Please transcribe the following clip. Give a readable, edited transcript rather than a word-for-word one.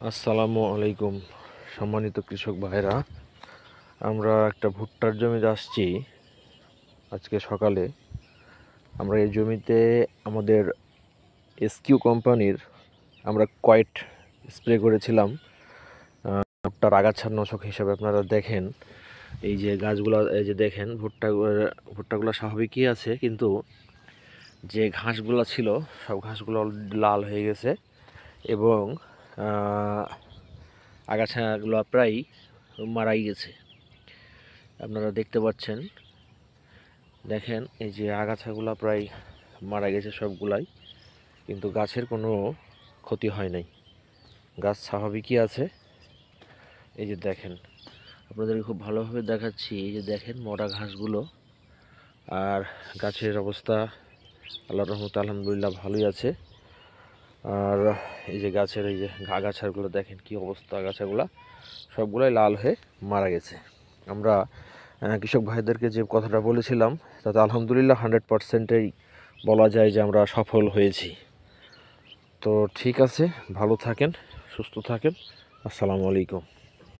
আসসালামু আলাইকুম সম্মানিত কৃষক ভাইরা। আমরা একটা ভুট্টার জমিতে আসছি আজকে সকালে। আমরা এই জমিতে আমাদের এসকিউ কোম্পানির আমরা কয়েট স্প্রে করেছিলাম ভুট্টার আগাছানাশক হিসাবে। আপনারা দেখেন এই যে গাছগুলো, এই যে দেখেন ভুট্টাগুলো স্বাভাবিকই আছে, কিন্তু যে ঘাসগুলো ছিল সব ঘাসগুলো লাল হয়ে গেছে এবং আগাছাগুলো প্রায় মারাই গেছে। আপনারা দেখতে পাচ্ছেন, দেখেন এই যে আগাছাগুলো প্রায় মারা গেছে সবগুলাই, কিন্তু গাছের কোনো ক্ষতি হয় নাই, গাছ স্বাভাবিকই আছে। এই যে দেখেন, আপনাদেরকে খুব ভালোভাবে দেখাচ্ছি। এই যে দেখেন মরা ঘাসগুলো, আর গাছের অবস্থা আল্লাহর রহমতে আলহামদুলিল্লাহ ভালোই আছে। আর এই যে গাছের এই যে আগাছাগুলো দেখেন কি অবস্থা, আগাছাগুলো সবগুলাই লাল হয়ে মারা গেছে। আমরা কৃষক ভাইদেরকে যে কথাটা বলেছিলাম তাতে আলহামদুলিল্লাহ 100%ই বলা যায় যে আমরা সফল হয়েছি। তো ঠিক আছে, ভালো থাকেন, সুস্থ থাকেন। আসসালামু আলাইকুম।